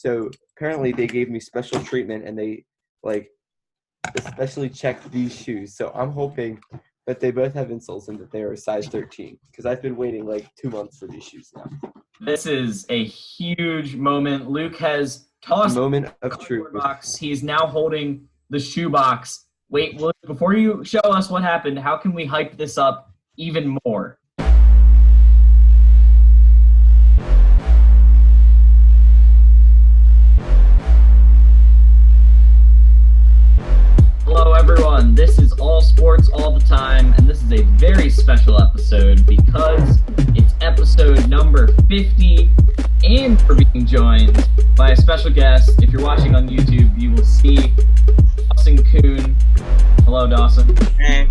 So apparently they gave me special treatment and they especially checked these shoes. So I'm hoping that they both have insoles and that they are a size 13 because I've been waiting 2 months for these shoes now. This is a huge moment. Luke has tossed the moment of the truth. box. He's now holding the shoe box. Wait, Luke, before you show us what happened, how can we hype this up even more? Hello everyone, this is All Sports All the Time, and this is a very special episode because it's episode number 50, and we're being joined by a special guest. If you're watching on YouTube, you will see Dawson Kuhn. Hello, Dawson. Hey.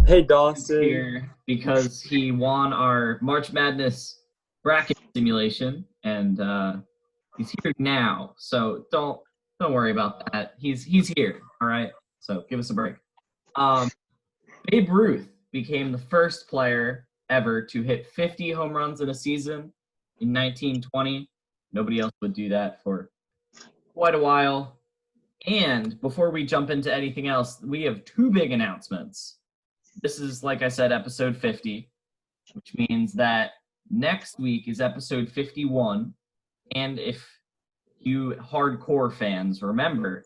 Hey, Dawson. He's here because he won our March Madness bracket simulation, and he's here now, so don't worry about that. He's here, all right? So give us a break. Babe Ruth became the first player ever to hit 50 home runs in a season in 1920. Nobody else would do that for quite a while. And before we jump into anything else, we have two big announcements. This is, like I said, episode 50, which means that next week is episode 51. And if you hardcore fans remember,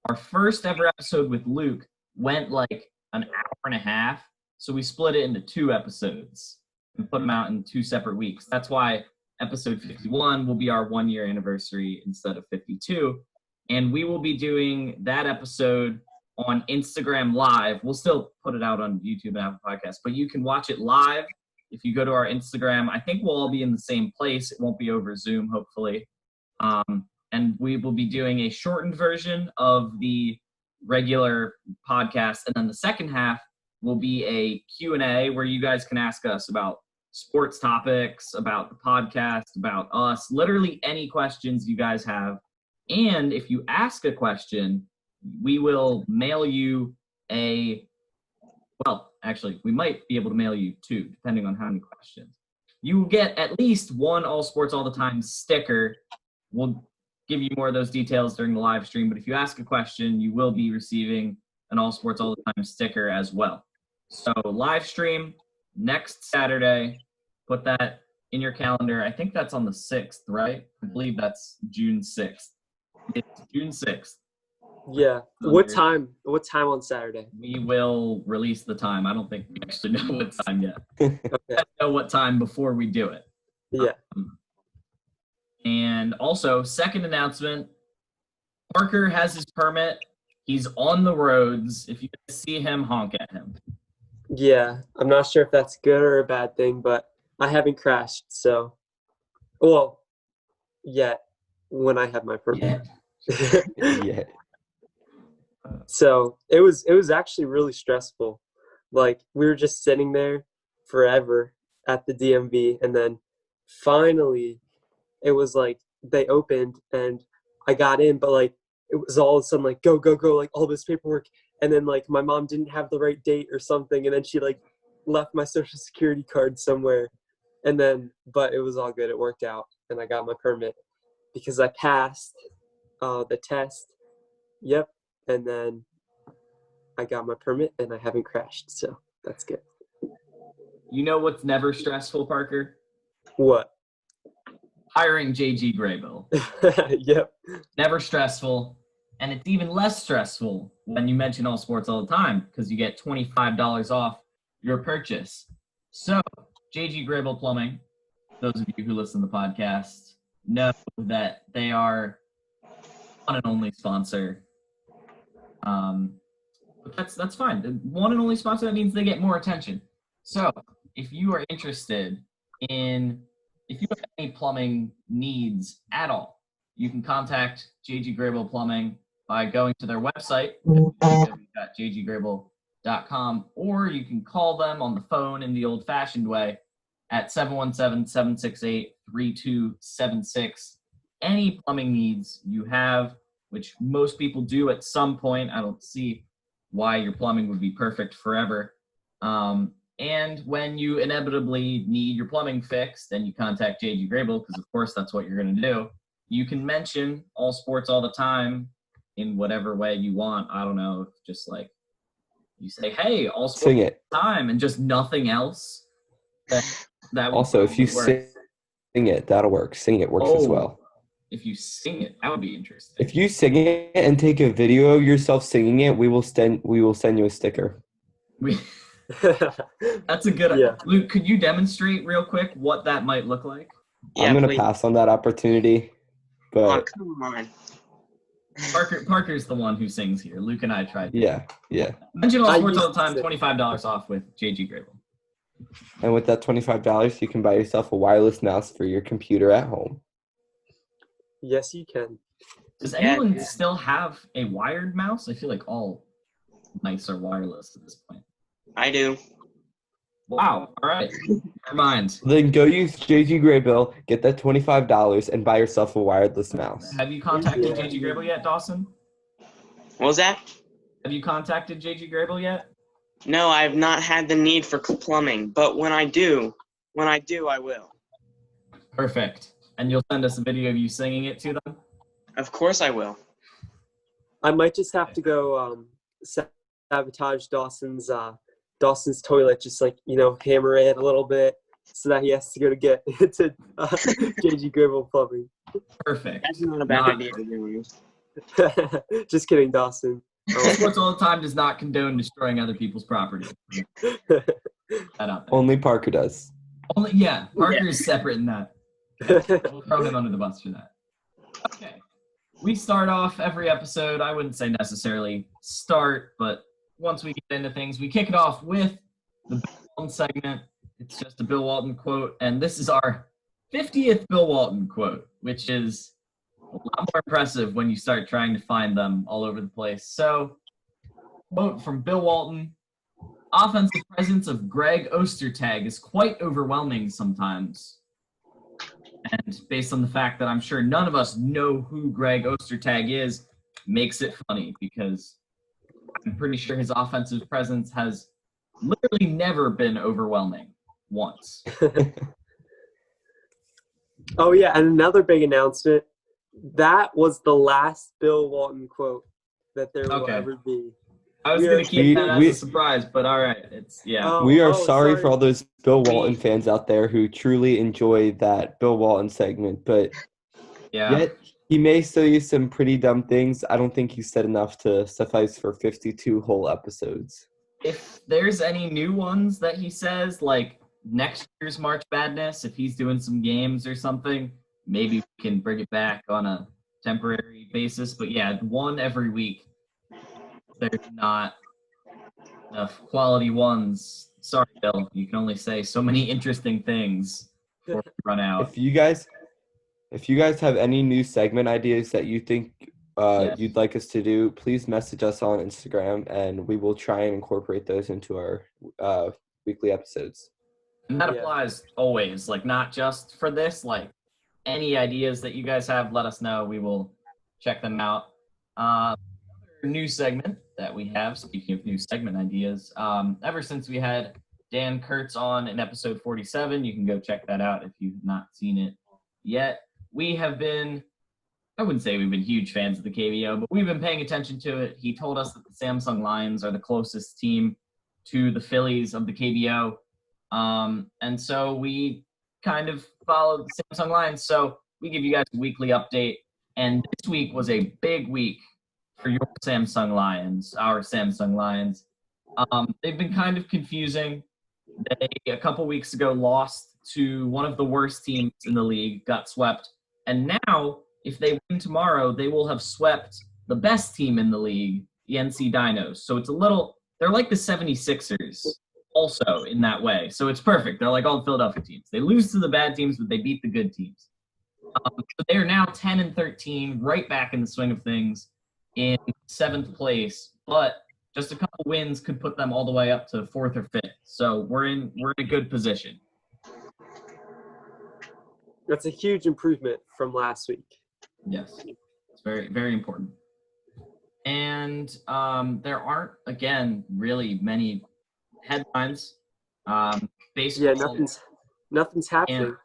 our first ever episode with Luke went like an hour and a half, so we split it into two episodes and put them out in two separate weeks. That's why episode 51 will be our 1 year anniversary instead of 52, and we will be doing that episode on Instagram Live. We'll still put it out on YouTube and Apple Podcasts, but you can watch it live if you go to our Instagram. I think we'll all be in the same place. It won't be over Zoom, hopefully. And we will be doing a shortened version of the regular podcast. And then the second half will be a Q&A where you guys can ask us about sports topics, about the podcast, about us, literally any questions you guys have. And if you ask a question, we will mail you actually, we might be able to mail you two, depending on how many questions. You will get at least one All Sports All the Time sticker. We'll give you more of those details during the live stream, but if you ask a question, you will be receiving an All Sports All the Time sticker as well. So live stream next Saturday. Put that in your calendar. I think that's on the 6th, right? I believe that's June 6th. It's June 6th. Yeah. What time? What time on Saturday? We will release the time. I don't think we actually know what time yet. Okay. We know what time before we do it. Yeah. And also, second announcement, Parker has his permit. He's on the roads. If you see him, honk at him. Yeah. I'm not sure if that's good or a bad thing, but I haven't crashed, so. Well, yet, when I have my permit. Yeah. So it was actually really stressful. Like, we were just sitting there forever at the DMV, and then finally it was like they opened and I got in, but like it was all of a sudden like go, like all this paperwork, and then like my mom didn't have the right date or something, and then she like left my social security card somewhere, and then but it was all good. It worked out and I got my permit because I passed the test. Yep. And then I got my permit and I haven't crashed, so that's good. You know what's never stressful, Parker? What? Hiring JG Graybill. Yep. Never stressful. And it's even less stressful when you mention All Sports All the Time because you get $25 off your purchase. So, JG Graybill Plumbing, those of you who listen to the podcast, know that they are one and only sponsor. But that's fine. The one and only sponsor, that means they get more attention. So, if you are interested if you have any plumbing needs at all, you can contact JG Graybill Plumbing by going to their website, www.jggraybill.com, or you can call them on the phone in the old-fashioned way at 717-768-3276. Any plumbing needs you have, which most people do at some point. I don't see why your plumbing would be perfect forever. And when you inevitably need your plumbing fixed, then you contact JG Graybill because, of course, that's what you're going to do. you can mention all sports all the time in whatever way you want. I don't know, just like you say, hey, all sports Sing all it. the time and just nothing else. That would Also, if you probably work. sing it, that'll work. Singing it works as well. If you sing it, that would be interesting. If you sing it and take a video of yourself singing it, we will send you a sticker. That's a good. Yeah. Luke, could you demonstrate real quick what that might look like? Yeah, I'm gonna please. pass on that opportunity, Oh, but come on. Parker's the one who sings here. Luke and I tried. yeah. Mention all I sports all used the time. to sing. $25 off with JG Grable. And with that $25, you can buy yourself a wireless mouse for your computer at home. Yes, you can. Does Yeah, anyone yeah. still have a wired mouse? I feel like all mice are wireless at this point. I do. Wow. All right. Never mind. Then go use JG Graybill, get that $25, and buy yourself a wireless mouse. Have you contacted JG Grable yet, Dawson? What was that? Have you contacted JG Grable yet? No, I've not had the need for plumbing, but when I do, I will. Perfect. And you'll send us a video of you singing it to them? Of course I will. I might just have to go sabotage Dawson's toilet, just like, hammer it a little bit so that he has to go to get to JG Gribble Plumbing. Perfect. That's not a bad idea to do. Just kidding, Dawson. Sports all the time does not condone destroying other people's property. That out there. Only Parker does. Parker is separate in that. We'll throw him under the bus for that. Okay. We start off every episode, I wouldn't say necessarily start, but once we get into things, we kick it off with the Bill Walton segment. It's just a Bill Walton quote, and this is our 50th Bill Walton quote, which is a lot more impressive when you start trying to find them all over the place. So, quote from Bill Walton: offensive presence of Greg Ostertag is quite overwhelming sometimes. And based on the fact that I'm sure none of us know who Greg Ostertag is, makes it funny because I'm pretty sure his offensive presence has literally never been overwhelming once. Oh, yeah, and another big announcement. That was the last Bill Walton quote that there will Okay. ever be. I was going to keep that as we- a surprise, but all right. We are Oh, sorry for all those Bill We- Walton fans out there who truly enjoy that Bill Walton segment, but Yeah. yet he may still use some pretty dumb things. I don't think he said enough to suffice for 52 whole episodes. If there's any new ones that he says, like next year's March Madness, if he's doing some games or something, maybe we can bring it back on a temporary basis. But yeah, one every week. There's not enough quality ones. Sorry, Bill. You can only say so many interesting things before we run out. If you guys have any new segment ideas that you think Yes. you'd like us to do, please message us on Instagram, and we will try and incorporate those into our weekly episodes. And that Yeah. applies always, like not just for this, like any ideas that you guys have, let us know. We will check them out. Another new segment that we have, speaking of new segment ideas, ever since we had Dan Kurtz on in episode 47, you can go check that out if you've not seen it yet. We have been, I wouldn't say we've been huge fans of the KBO, but we've been paying attention to it. He told us that the Samsung Lions are the closest team to the Phillies of the KBO. And so we kind of followed the Samsung Lions. So we give you guys a weekly update. And this week was a big week for your Samsung Lions, our Samsung Lions. They've been kind of confusing. They, a couple weeks ago, lost to one of the worst teams in the league, got swept. And now, if they win tomorrow, they will have swept the best team in the league, the NC Dinos. So it's a little, they're like the 76ers also in that way. So it's perfect. They're like all the Philadelphia teams. They lose to the bad teams, but they beat the good teams. So they are now 10-13, right back in the swing of things in 7th place. But just a couple wins could put them all the way up to 4th or 5th. So we're in a good position. That's a huge improvement from last week. Yes, it's very, very important. And there aren't, again, really many headlines. Baseball, Yeah, nothing's happening.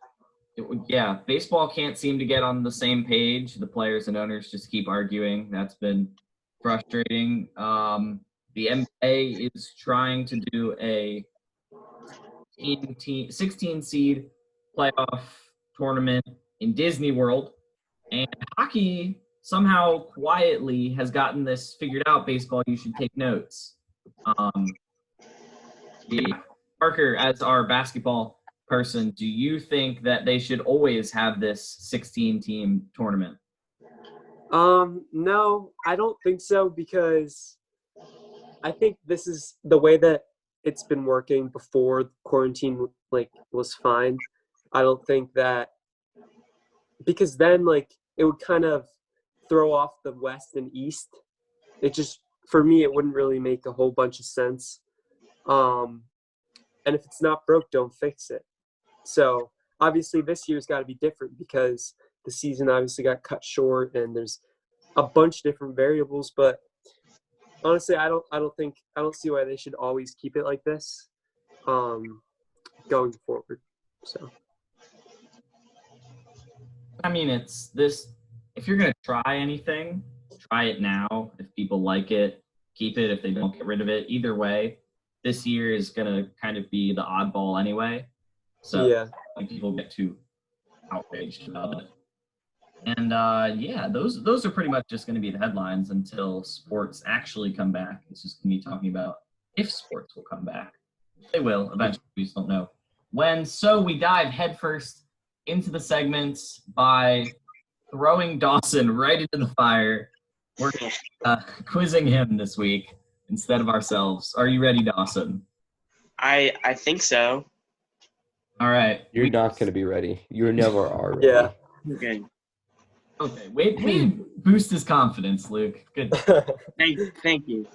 Yeah, baseball can't seem to get on the same page. The players and owners just keep arguing. That's been frustrating. The NBA is trying to do a 16 seed playoff tournament in Disney World, and hockey somehow quietly has gotten this figured out. Baseball, you should take notes. Yeah. Parker, as our basketball person, do you think that they should always have this 16-team tournament? No, I don't think so, because I think this is the way that it's been working before quarantine was fine. I don't think that, because then it would kind of throw off the West and East. It just, for me, it wouldn't really make a whole bunch of sense. And if it's not broke, don't fix it. So obviously this year's got to be different because the season obviously got cut short and there's a bunch of different variables. But honestly, I don't see why they should always keep it like this, going forward. So. I mean, it's this. If you're gonna try anything, try it now. If people like it, keep it. If they don't, get rid of it. Either way, this year is gonna kind of be the oddball anyway. So Yeah. I think people get too outraged about it. And yeah, those are pretty much just gonna be the headlines until sports actually come back. It's just gonna be talking about if sports will come back. They will eventually. We just don't know when. So we dive headfirst into the segments by throwing Dawson right into the fire. We're quizzing him this week instead of ourselves. Are you ready, Dawson? I think so. All right. You're not going to be ready. You never are ready. Yeah. Okay. Okay. Wait. Boost his confidence, Luke. Good. Thank you.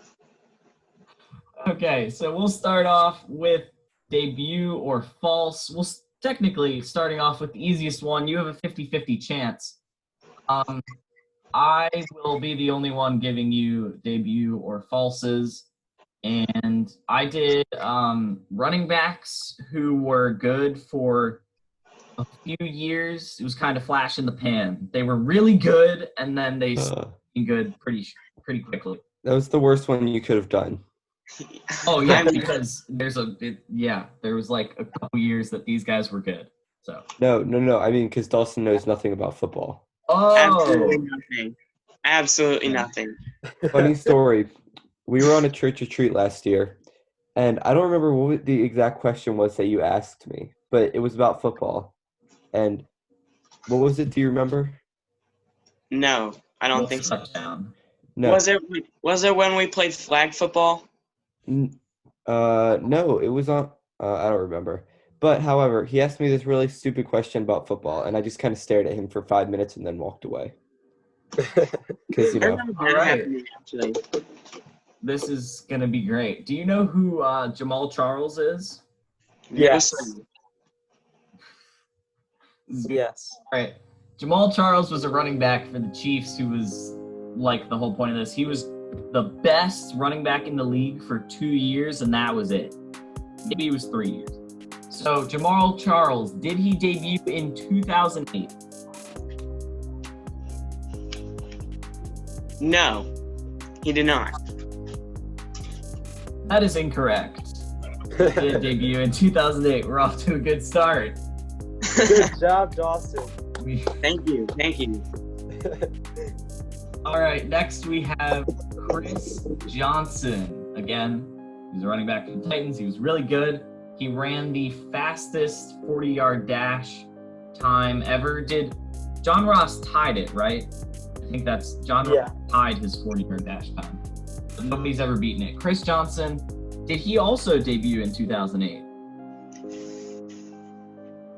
Okay. So we'll start off with debut or false. We'll technically starting off with the easiest one. You have a 50-50 chance. I will be the only one giving you debut or falses. And I did running backs who were good for a few years. It was kind of flash in the pan. They were really good, and then they stopped being good pretty quickly. That was the worst one you could have done. Oh yeah, because there was like a couple years that these guys were good. So No. I mean, because Dawson knows nothing about football. oh, Absolutely nothing. Funny story. We were on a church retreat last year, and I don't remember what the exact question was that you asked me, but it was about football. And what was it? Do you remember? No, I don't think so. touchdown. No. Was it when we played flag football? No, it was on. I don't remember. But however, he asked me this really stupid question about football, and I just kind of stared at him for 5 minutes and then walked away. Because I remember that Alright. happening, actually. This is gonna be great. Do you know who Jamal Charles is? Yes. Yes. All right. Jamal Charles was a running back for the Chiefs who was like the whole point of this. He was the best running back in the league for 2 years, and that was it. Maybe it was 3 years. So Jamal Charles, did he debut in 2008? No, he did not. That is incorrect. He did debut in 2008. We're off to a good start. Good job, Dawson. Thank you. All right, next we have Chris Johnson. Again, he's a running back for the Titans. He was really good. He ran the fastest 40-yard dash time ever. John Ross tied it, right? I think that's John Ross tied his 40-yard dash time. But nobody's ever beaten it. Chris Johnson, did he also debut in 2008?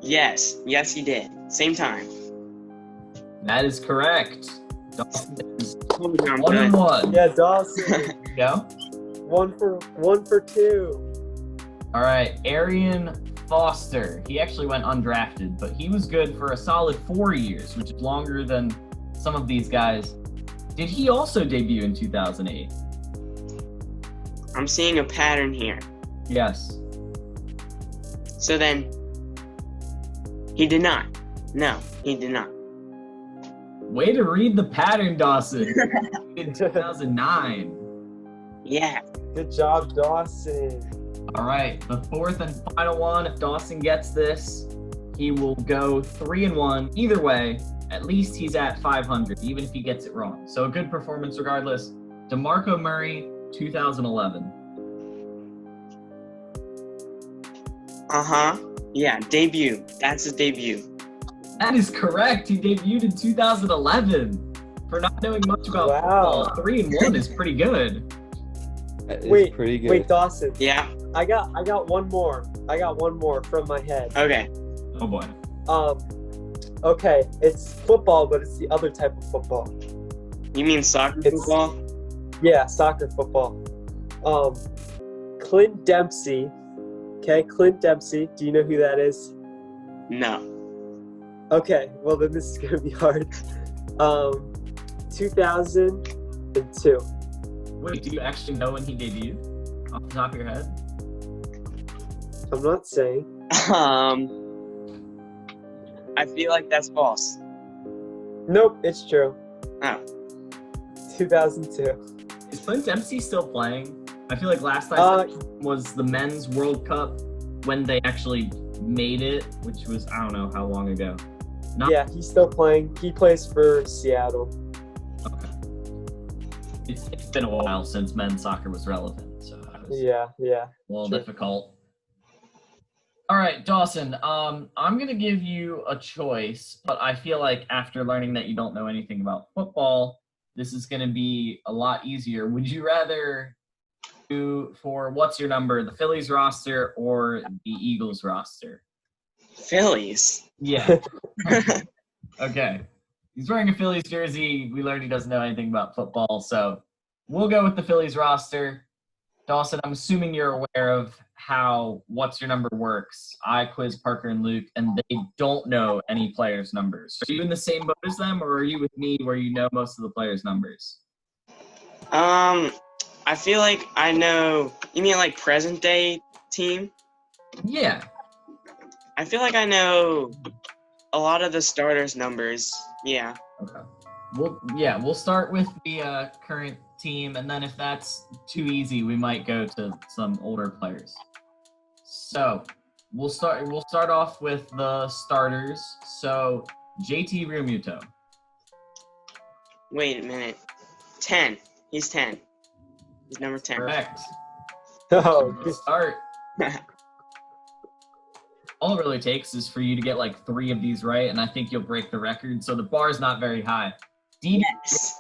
Yes, he did. Same time. That is correct. Dawson is Told you I'm 1-1. Yeah, Dawson. There you go. one for two. All right, Arian Foster. He actually went undrafted, but he was good for a solid 4 years, which is longer than some of these guys. Did he also debut in 2008? I'm seeing a pattern here. Yes. So then, he did not. No, he did not. Way to read the pattern, Dawson. In 2009. Yeah. Good job, Dawson. All right, the fourth and final one. If Dawson gets this, he will go 3-1. Either way, at least he's at 500, even if he gets it wrong. So a good performance regardless. DeMarco Murray, 2011. Uh-huh. Yeah, debut. That's his debut. That is correct. He debuted in 2011. For not knowing much about Wow. football, 3-1 is pretty good. That is pretty good. Wait, Dawson. Yeah. I got one more. I got one more from my head. Okay. Oh boy. Okay, it's football, but it's the other type of football. You mean soccer It's- football? Yeah, soccer football. Clint Dempsey. Okay, Clint Dempsey. Do you know who that is? No. Okay, well then this is gonna be hard. 2002. Wait, do you actually know when he debuted? Off the top of your head? I'm not saying. I feel like that's false. Nope, it's true. Oh. 2002. Is Clint Dempsey still playing? I feel like last time was the men's World Cup when they actually made it, which was, I don't know how long ago. Yeah, he's still playing. He plays for Seattle. Okay. It's been a while since men's soccer was relevant, so that was Yeah. a little Sure. difficult. All right, Dawson, I'm going to give you a choice, but I feel like after learning that you don't know anything about football, this is going to be a lot easier. Would you rather do for what's your number, the Phillies roster or the Eagles roster? Phillies. Yeah. Okay. He's wearing a Phillies jersey. We learned he doesn't know anything about football, so we'll go with the Phillies roster. Dawson, I'm assuming you're aware of how What's Your Number works. I quiz Parker and Luke, and they don't know any players' numbers. Are you in the same boat as them, or are you with me where you know most of the players' numbers? I feel like I know. You mean like present day team? Yeah. I feel like I know a lot of the starters' numbers. Yeah. Okay. We'll start with the current team, and then if that's too easy, we might go to some older players. So we'll start off with the starters. So JT Realmuto. Wait a minute. 10. He's 10. He's number 10. Correct. Oh, Good start. All it really takes is for you to get like 3 of these right, and I think you'll break the record. So the bar is not very high. Yes.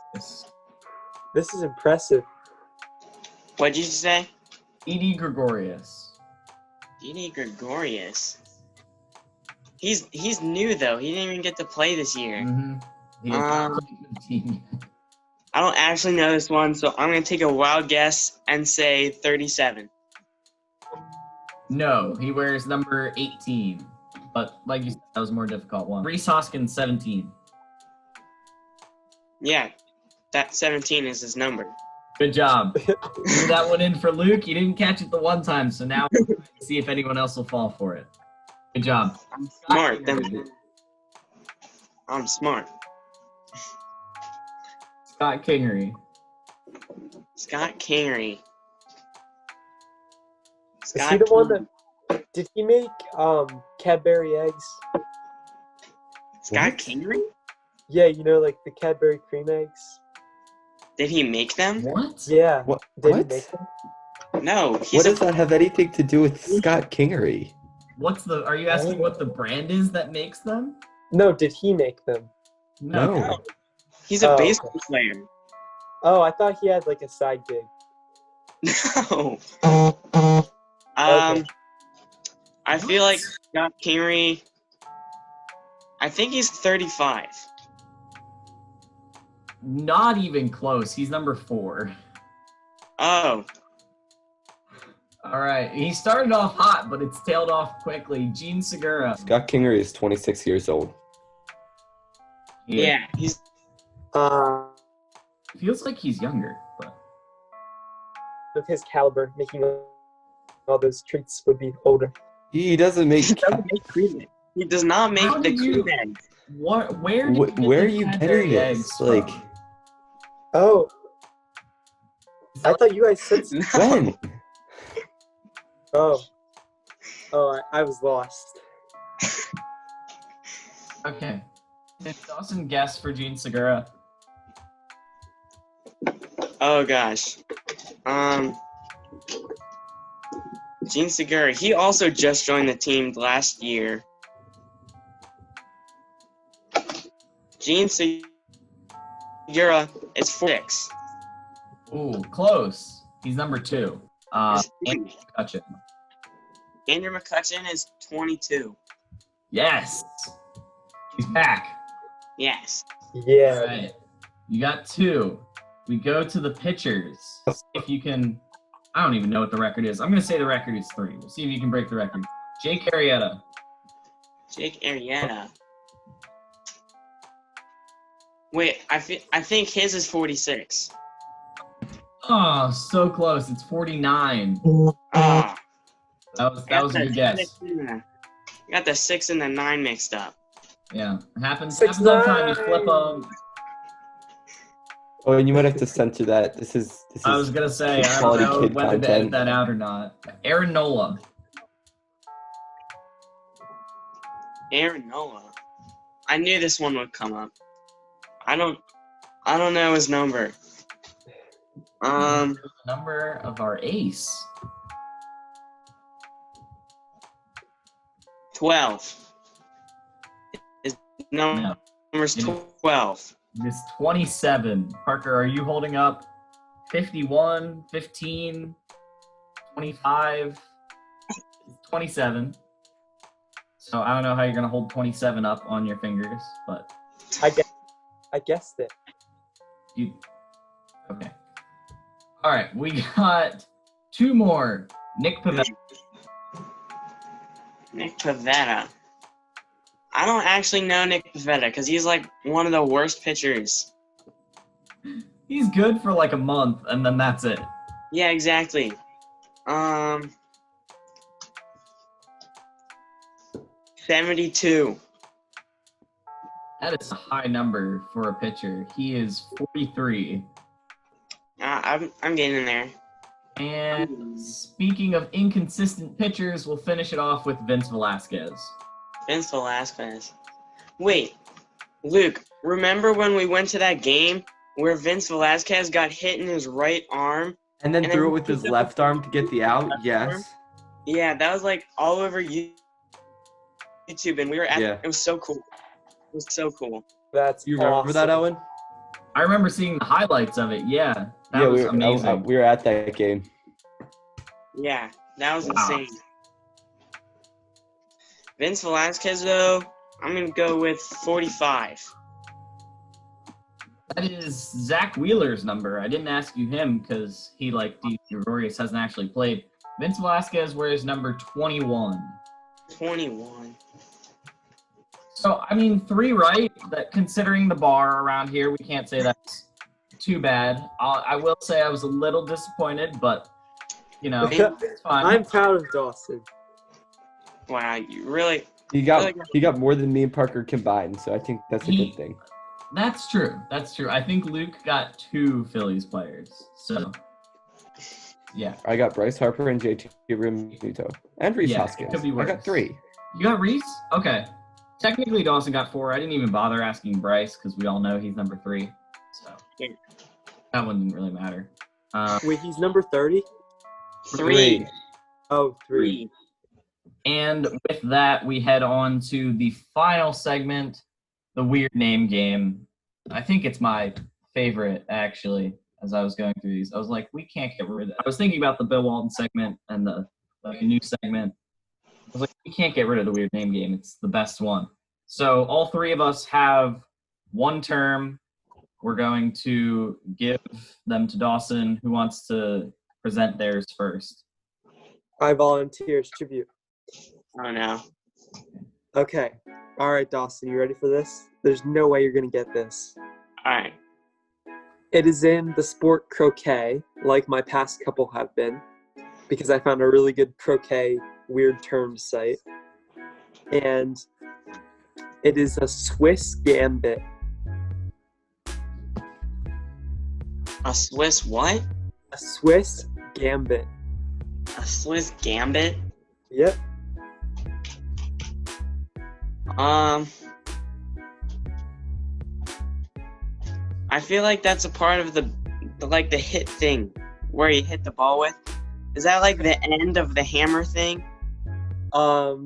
this is impressive. What'd you say? Didi Gregorius. Didi Gregorius. He's new though. He didn't even get to play this year. Mm-hmm. He is not playing for the team. I don't actually know this one, so I'm gonna take a wild guess and say 37. No, he wears number 18. But like you said, that was a more difficult one. Reese Hoskins, 17. Yeah, that 17 is his number. Good job. Threw that one in for Luke. You didn't catch it the one time, so now we'll see if anyone else will fall for it. Good job. I'm smart. I'm smart. Scott Kingery. Scott Kingery. Is he the one that did he make Cadbury eggs? Scott What? Kingery? Yeah, you know, like the Cadbury cream eggs. Did he make them? What? Yeah. What? Did he What? make them? No. What does that have anything to do with Scott Kingery? Are you asking what the brand is that makes them? No, did he make them? No. He's a Oh, baseball okay. player. Oh, I thought he had like a side gig. No. Okay. I feel like Scott Kingery. I think he's 35. Not even close. He's number 4. Oh. All right. He started off hot, but it's tailed off quickly. Gene Segura. Scott Kingery is 26 years old. Yeah. He's. Feels like he's younger, but Of his caliber, making all those treats would be older. He doesn't make. He doesn't make cream eggs. He does not make How the did you- cream eggs. What? Where did you get Where the are you Cadbury getting eggs this? Like, from? Oh, I thought you guys said. No. when? Oh, I was lost. Okay. Did Dawson guess for Gene Segura? Oh gosh. Gene Segura. He also just joined the team last year. Gene Segura is 46. Ooh, close. He's number 2. Andrew McCutchen. Andrew McCutchen is 22. Yes. He's back. Yes. Yeah. All right. You got 2. We go to the pitchers. See if you can. I don't even know what the record is. I'm going to say the record is 3. We'll see if you can break the record. Jake Arrieta. Jake Arrieta. Wait, I think his is 46. Oh, so close. It's 49. Ah, That was a good guess. Got the 6 and the 9 mixed up. Yeah, it happens. 6, Happens all the time. You 9. flip them. Oh, and you might have to censor that. This is I was gonna say I don't quality know kid whether to edit content. that out or not. Aaron Nola. Aaron Nola. I knew this one would come up. I don't know his number. Number of our ace. 12. His No, number's 12. it's 27. Parker, are you holding up 51, 15, 25, 27? So I don't know how you're gonna hold 27 up on your fingers, but I guessed it. you. Okay. All right, we got 2 more. Nick Pavetta. Nick Pavetta. I don't actually know Nick Pavetta because he's like one of the worst pitchers. He's good for like a month, and then that's it. Yeah, exactly. 72. That is a high number for a pitcher. He is 43. I'm getting in there. And speaking of inconsistent pitchers, we'll finish it off with Vince Velasquez. Vince Velasquez. Wait, Luke, remember when we went to that game where Vince Velasquez got hit in his right arm? And then And threw then it with he his took left arm to get the out. left Yes. arm? Yeah, that was like all over YouTube, and we were at. Yeah. It was so cool. It was so cool. That's You remember that, awesome. Owen? I remember seeing the highlights of it. Yeah, that Yeah, was we amazing. were at that game. Yeah, that was Wow. insane. Vince Velasquez, though, I'm gonna go with 45. That is Zach Wheeler's number. I didn't ask you him because he, like Gregorius, hasn't actually played. Vince Velasquez wears number 21. 21. So, I mean, 3 right. That considering the bar around here, we can't say that's too bad. I will say I was a little disappointed, but, you know, it's fine. I'm proud of Dawson. Wow, you really? He got more than me and Parker combined, so I think that's a He- good thing. That's true. That's true. I think Luke got 2 Phillies players. So, yeah. I got Bryce Harper and JT Realmuto and Reese Yeah, it Hoskins. could be I worse. got 3. You got Reese? Okay. Technically, Dawson got 4. I didn't even bother asking Bryce because we all know he's number 3. So, Yeah. that one didn't really matter. Wait, he's number 30? 3. Oh, 3. 3. And with that, we head on to the final segment, the weird name game. I think it's my favorite, actually, as I was going through these. I was like, we can't get rid of it. I was thinking about the Bill Walton segment and the new segment. I was like, we can't get rid of the weird name game. It's the best one. So all 3 of us have 1 term. We're going to give them to Dawson, who wants to present theirs first. I volunteer as tribute. Oh no. Okay. All right, Dawson, you ready for this? There's no way you're going to get this. All right. It is in the sport croquet, like my past couple have been, because I found a really good croquet weird terms site. And It is a Swiss gambit. A Swiss what? A Swiss gambit. A Swiss gambit? Yep. I feel like that's a part of the hit thing where you hit the ball with. Is that like the end of the hammer thing? No,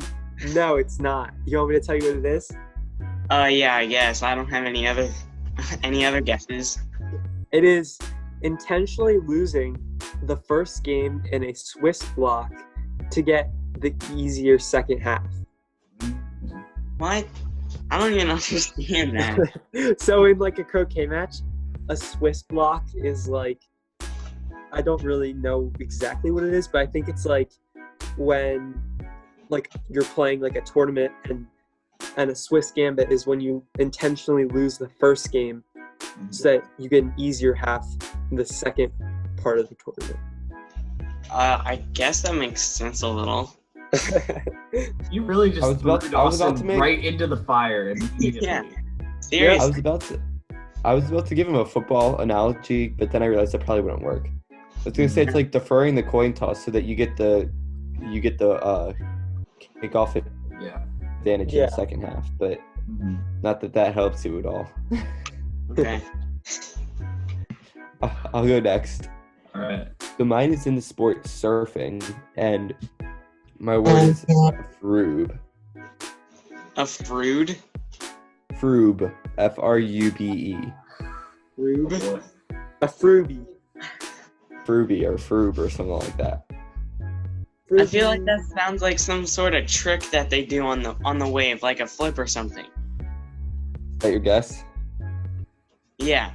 it's not. You want me to tell you what it is? Yeah, I guess. I don't have any other guesses. It is intentionally losing the first game in a Swiss block to get the easier second half. What? I don't even understand that. So in like a croquet match, a Swiss block is like, I don't really know exactly what it is, but I think it's like when like you're playing like a tournament and a Swiss gambit is when you intentionally lose the first game so that you get an easier half in the second part of the tournament. I guess that makes sense a little. You really just threw I was about to make right into the fire immediately. Yeah. Seriously. I was about to give him a football analogy, but then I realized that probably wouldn't work. I was gonna say it's like deferring the coin toss so that you get the kickoff advantage in the second half, but not that helps you at all. Okay. I'll go next. All right. So mine is in the sport surfing, and my word is froob. A frood? Froob. Frube. Froob? A Fruby. Frooby or froob or something like that. I feel like that sounds like some sort of trick that they do on the wave, like a flip or something. Is that your guess? Yeah.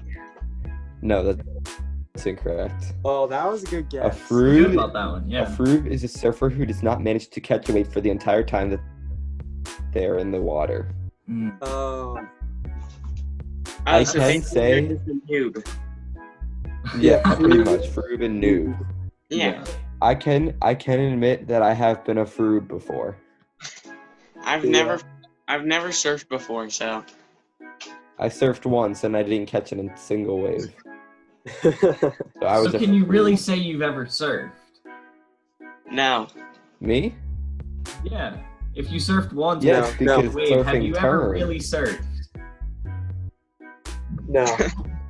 No, that's incorrect. Oh, that was a good guess. A froob. Good about that one. Yeah. A froob is a surfer who does not manage to catch a wave for the entire time that they're in the water. Oh. I So can basically say- you're just a noob. Yeah, pretty much. Froob and noob. Yeah. I can admit that I have been a froob before. I've never surfed before, so I surfed once and I didn't catch a single wave. So I was So a can you froob. really say you've ever surfed? no. Me? Yeah. If you surfed once, Yes, No, because wait, have surfing you ever turns. really surfed? No.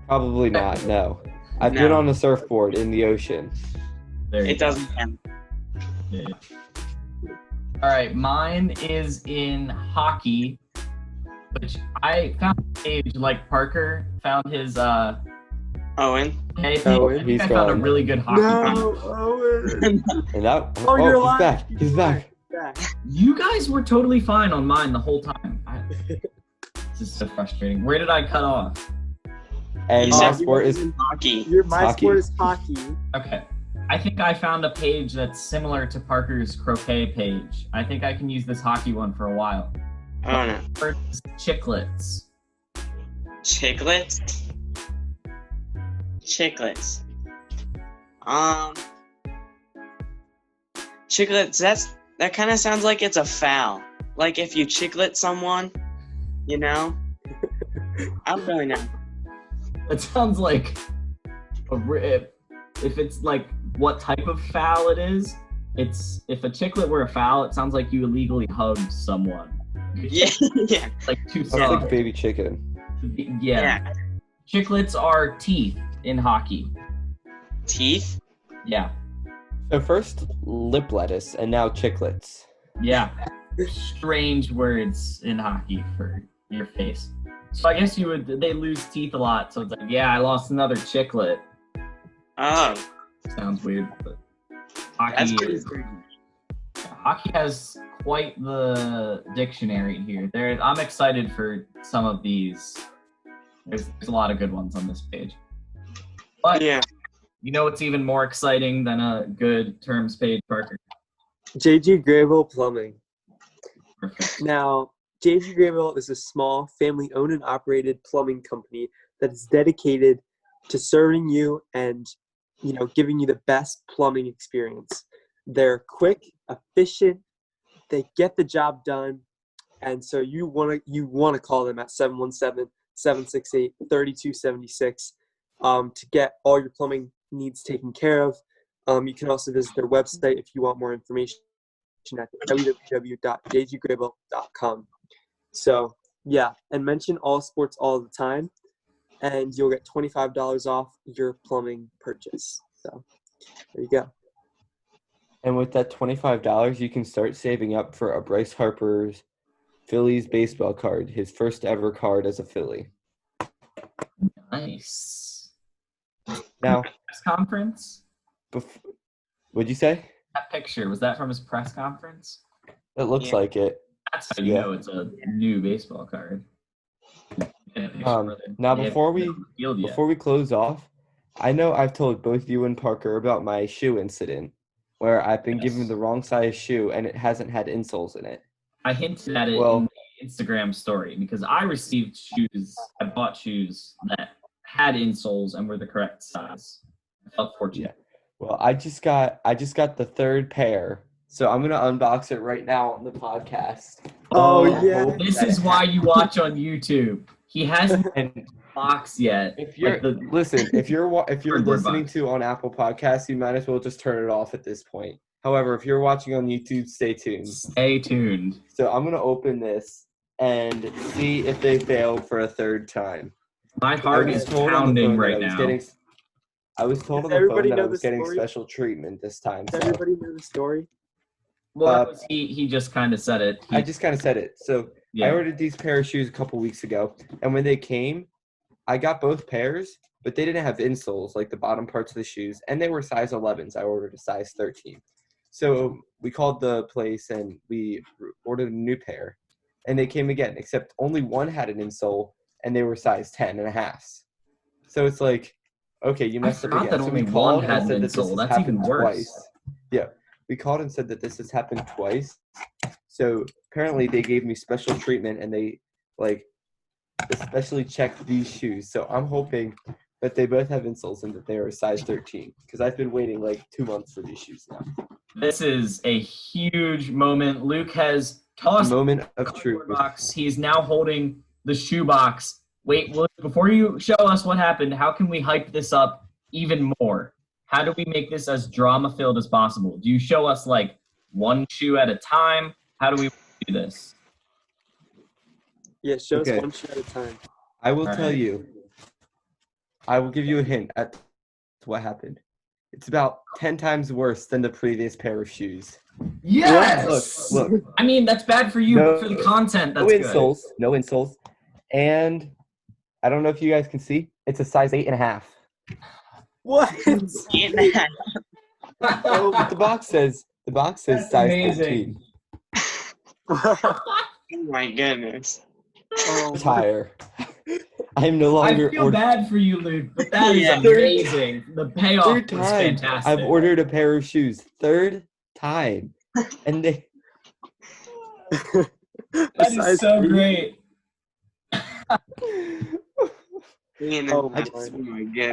Probably not, no. I've No. been on a surfboard in the ocean. There you It go. doesn't count. Yeah. All right, mine is in hockey, which I found a page like Parker found his Owen. I think, Owen, I think he's I found a gone. really good hockey page. No, Owen. And that Oh, you're he's alive. back. He's back. You guys were totally fine on mine the whole time. This is so frustrating. Where did I cut off? And You my said sport is Hockey. My hockey. sport is hockey. Okay. I think I found a page that's similar to Parker's croquet page. I think I can use this hockey one for a while. Oh no. First, chiclets. Chiclets? Chiclets. Chiclets, that kind of sounds like it's a foul. Like if you chiclet someone, you know? I don't really know. It sounds like if it's like what type of foul it is. It's if a chiclet were a foul, it sounds like you illegally hugged someone. Yeah, yeah. Like two it's like soft. baby chicken. Yeah. Chiclets are teeth in hockey. Teeth? Yeah. So first lip lettuce and now chiclets. Yeah. Strange words in hockey for your face. So I guess they lose teeth a lot, so it's like, yeah, I lost another chiclet. Oh, Sounds weird, but that's hockey pretty is, strange. hockey has quite the dictionary here. I'm excited for some of these. There's a lot of good ones on this page. But Yeah. you know what's even more exciting than a good terms page, Parker? JG Graybill Plumbing. Perfect. Now, JG Graybill is a small, family-owned and operated plumbing company that is dedicated to serving you and, giving you the best plumbing experience. They're quick, efficient, they get the job done, And so you wanna call them at 717-768-3276 to get all your plumbing needs taken care of. You can also visit their website if you want more information at www.jggrable.com. So yeah, and mention All Sports all the time, and you'll get $25 off your plumbing purchase. So there you go. And with that $25, you can start saving up for a Bryce Harper's Phillies baseball card, his first ever card as a Philly. Nice. Now, Press conference? What'd you say? That picture, was that from his press conference? It looks Yeah. like it. That's how you know it's a new baseball card. Now before we close off, I know I've told both you and Parker about my shoe incident where I've been given the wrong size shoe and it hasn't had insoles in it. I hinted at it in the Instagram story because I received shoes. I bought shoes that had insoles and were the correct size. I felt fortunate. Yeah. Well, I just got the third pair, so I'm gonna unbox it right now on the podcast. Oh yeah. This is why you watch on YouTube. He hasn't boxed yet. If you're if you're listening to on Apple Podcasts, you might as well just turn it off at this point. However, if you're watching on YouTube, stay tuned. Stay tuned. So I'm gonna open this and see if they failed for a third time. My heart is pounding right now. I was told on the phone that I was getting special treatment this time. Does everybody know the story? Well, he just kind of said it. I just kind of said it. So I ordered these pair of shoes a couple weeks ago, and when they came, I got both pairs, but they didn't have insoles, like the bottom parts of the shoes, and they were size 11s. I ordered a size 13. So we called the place, and we ordered a new pair, and they came again, except only one had an insole, and they were size 10.5. So it's like, okay, you messed up again. That only one had an insole. That's even worse. Twice. Yeah, we called and said that this has happened twice. So apparently they gave me special treatment and they especially checked these shoes. So I'm hoping that they both have insoles and that they are a size 13 because I've been waiting 2 months for these shoes now. This is a huge moment. Luke has tossed a moment of the truth. Box. He's now holding the shoe box. Wait, Luke, before you show us what happened, how can we hype this up even more? How do we make this as drama-filled as possible? Do you show us one shoe at a time? How do we do this? Yeah, show us one shoe at a time. I will tell you. I will give you a hint at what happened. It's about 10 times worse than the previous pair of shoes. Yes! Look. I mean, that's bad for you, but for the content, that's good. No insoles. And I don't know if you guys can see. It's a size 8.5. What? 8.5. Oh, but the box says size amazing. 13. Oh my goodness. Retire. I'm no longer. I feel bad for you, Luke, but that is amazing. The payoff is fantastic. I've ordered a pair of shoes. Third time. And they. That is so great. I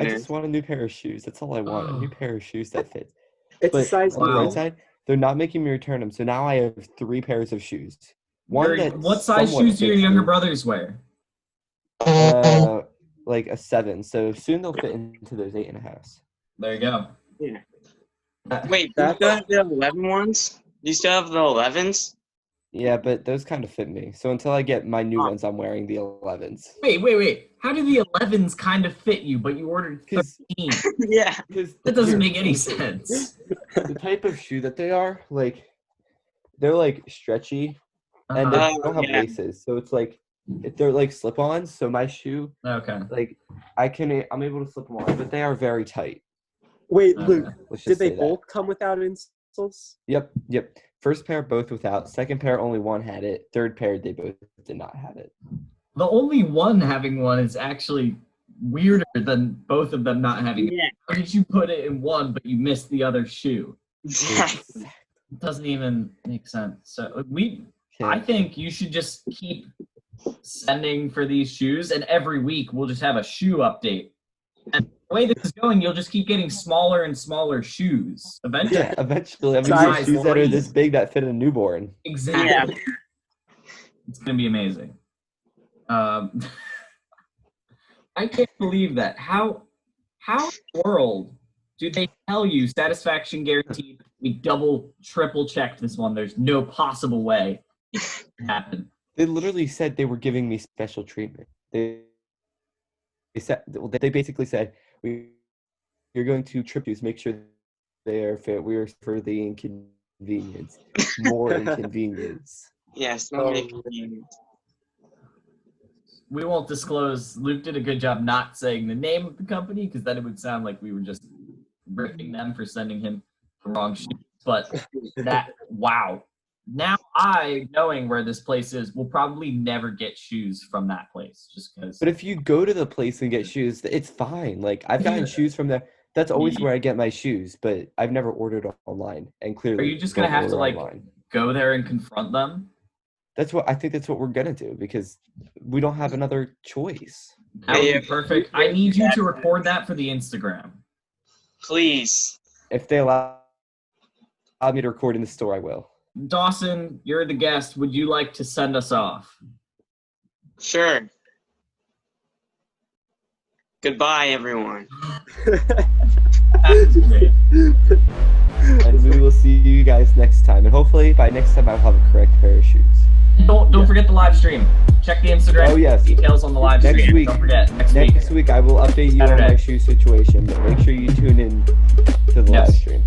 just want a new pair of shoes. That's all I want. A new pair of shoes that fit. It's a size on the right side, they're not making me return them. So now I have 3 pairs of shoes. What size shoes do your younger brothers wear? A 7. So soon they'll fit into those 8.5s. There you go. Yeah. Wait, do you still have the 11 ones? Do you still have the 11s? Yeah, but those kind of fit me. So until I get my new ones, I'm wearing the 11s. Wait. How do the 11s kind of fit you, but you ordered 13? Yeah. That doesn't make any sense. The type of shoe that they are, they're stretchy, and they don't have laces. So it's they're slip-ons. So my shoe, okay, I'm able to slip them on, but they are very tight. Wait, Luke, did they both come without insoles? Yep. First pair, both without. Second pair, only one had it. Third pair, they both did not have it. The only one having one is actually weirder than both of them not having it. How did you put it in one, but you missed the other shoe? It doesn't even make sense. So I think you should just keep sending for these shoes, and every week we'll just have a shoe update. And the way this is going, you'll just keep getting smaller and smaller shoes. Eventually. Yeah, eventually. I'm going to get shoes that are this big that fit a newborn. Exactly. It's gonna be amazing. I can't believe that. How in the world do they tell you satisfaction guaranteed? We double, triple checked this one. There's no possible way it happened. They literally said they were giving me special treatment. They basically said you're going to trip juice, make sure they are fit. We are for the inconvenience, more inconvenience. Yes, Oh, We won't disclose. Luke did a good job not saying the name of the company because then it would sound like we were just ripping them for sending him the wrong shoes. But wow. Now knowing where this place is, will probably never get shoes from that place just because. But if you go to the place and get shoes, it's fine. Like I've gotten shoes from there. That's always where I get my shoes, but I've never ordered online. And clearly, are you just gonna have to like online. Go there and confront them? I think that's what we're gonna do because we don't have another choice. That would be perfect. I need you to record that for the Instagram. Please. If they allow me to record in the store, I will. Dawson, you're the guest. Would you like to send us off? Sure. Goodbye, everyone. And we will see you guys next time. And hopefully by next time I'll have a correct pair of shoes. Don't forget the live stream. Check the Instagram. Oh, yes. Details on the live Next stream. week. Don't forget. Next week I will update you on my shoe situation, but make sure you tune in to the live stream.